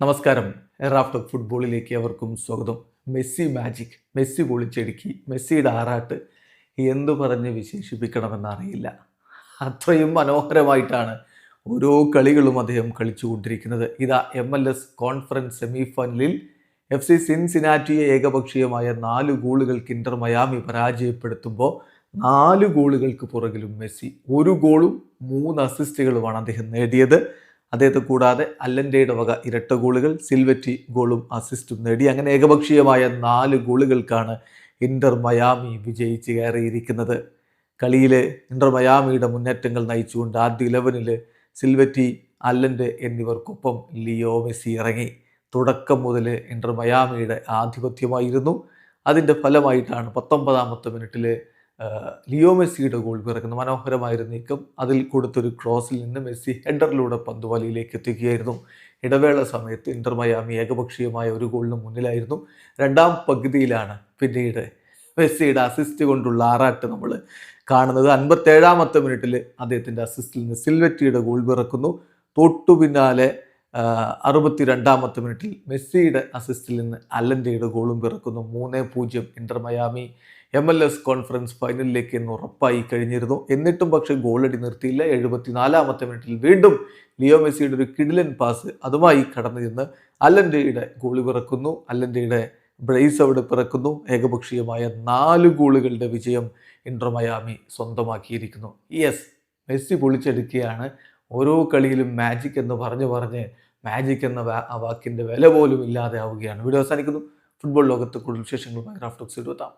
നമസ്കാരം. റാഫ്റ്റർ ഫുട്ബോളിലേക്ക് അവർക്കും സ്വാഗതം. മെസ്സി മാജിക്, മെസ്സി പൊളിച്ചടുക്കി, മെസ്സിയുടെ ആറാട്ട് എന്തു പറഞ്ഞ് വിശേഷിപ്പിക്കണമെന്നറിയില്ല. അത്രയും മനോഹരമായിട്ടാണ് ഓരോ കളികളും അദ്ദേഹം കളിച്ചുകൊണ്ടിരിക്കുന്നത്. ഇതാ MLS കോൺഫറൻസ് സെമി ഫൈനലിൽ FC സിൻസിനാറ്റിയെ ഏകപക്ഷീയമായ 4 ഗോളുകൾക്ക് ഇന്റർ മയാമി പരാജയപ്പെടുത്തുമ്പോൾ 4 ഗോളുകൾക്ക് പുറകിലും മെസ്സി. 1 ഗോളും 3 അസിസ്റ്റുകളുമാണ് അദ്ദേഹം നേടിയത്. അദ്ദേഹത്തെ കൂടാതെ അല്ലൻ്റെയുടെ വക ഇരട്ട ഗോളുകൾ, സിൽവറ്റി ഗോളും അസിസ്റ്റും നേടി. അങ്ങനെ ഏകപക്ഷീയമായ 4 ഗോളുകൾക്കാണ് ഇന്റർ മയാമി വിജയിച്ച് കയറിയിരിക്കുന്നത്. കളിയിൽ ഇന്റർ മയാമിയുടെ മുന്നേറ്റങ്ങൾ നയിച്ചുകൊണ്ട് ആദ്യ 11-ൽ സിൽവറ്റി, അല്ലൻ്റെ എന്നിവർക്കൊപ്പം ലിയോ മെസ്സി ഇറങ്ങി. തുടക്കം മുതൽ ഇന്റർ മയാമിയുടെ ആധിപത്യമായിരുന്നു. അതിൻ്റെ ഫലമായിട്ടാണ് 19-ാമത്തെ മിനിറ്റിൽ ലിയോ മെസ്സിയുടെ ഗോൾ പിറക്കുന്ന മനോഹരമായൊരു നീക്കം. അതിൽ കൊടുത്തൊരു ക്രോസിൽ നിന്ന് മെസ്സി ഹെഡറിലൂടെ പന്ത് വലയിലേക്ക് എത്തിക്കുകയായിരുന്നു. ഇടവേള സമയത്ത് ഇന്റർ മയാമി ഏകപക്ഷീയമായ 1 ഗോളിന് മുന്നിലായിരുന്നു. രണ്ടാം പകുതിയിലാണ് പിന്നീട് മെസ്സിയുടെ അസിസ്റ്റ് കൊണ്ടുള്ള ആറാട്ട് നമ്മൾ കാണുന്നത്. 57-ാമത്തെ മിനിറ്റിൽ അദ്ദേഹത്തിൻ്റെ അസിസ്റ്റിൽ നിന്ന് സിൽവറ്റിയുടെ ഗോൾ പിറക്കുന്നു. തൊട്ടു പിന്നാലെ 62-ാമത്തെ മിനിറ്റിൽ മെസ്സിയുടെ അസിസ്റ്റിൽ നിന്ന് അല്ലൻ്റെയുടെ ഗോളും പിറക്കുന്നു. 3-0 ഇന്റർ മയാമി MLS കോൺഫറൻസ് ഫൈനലിലേക്ക് എന്ന് ഉറപ്പായി കഴിഞ്ഞിരുന്നു. എന്നിട്ടും പക്ഷേ ഗോളടി നിർത്തിയില്ല. 74-ാമത്തെ മിനിറ്റിൽ വീണ്ടും ലിയോ മെസ്സിയുടെ ഒരു കിടിലൻ പാസ് അതുമായി കടന്നു ചെന്ന് അല്ലൻ്റെയുടെ ഗോൾ പിറക്കുന്നു. അല്ലൻ്റെയുടെ ബ്രേസ് അവിടെ പിറക്കുന്നു. ഏകപക്ഷീയമായ 4 ഗോളുകളുടെ വിജയം ഇന്റർ മയാമി സ്വന്തമാക്കിയിരിക്കുന്നു. യെസ്, മെസ്സി പൊളിച്ചെടുക്കുകയാണ്. ഓരോ കളിയിലും മാജിക് എന്ന് പറഞ്ഞ് മാജിക് എന്ന ആ വാക്കിൻ്റെ വില പോലും ഇല്ലാതെ ആവുകയാണ്. വീഡിയോ അവസാനിക്കുന്നു. ഫുട്ബോൾ ലോകത്ത് കൂടുതൽ വിശേഷങ്ങളുമായി റാഫ്റ്റോക്സ് എത്താം.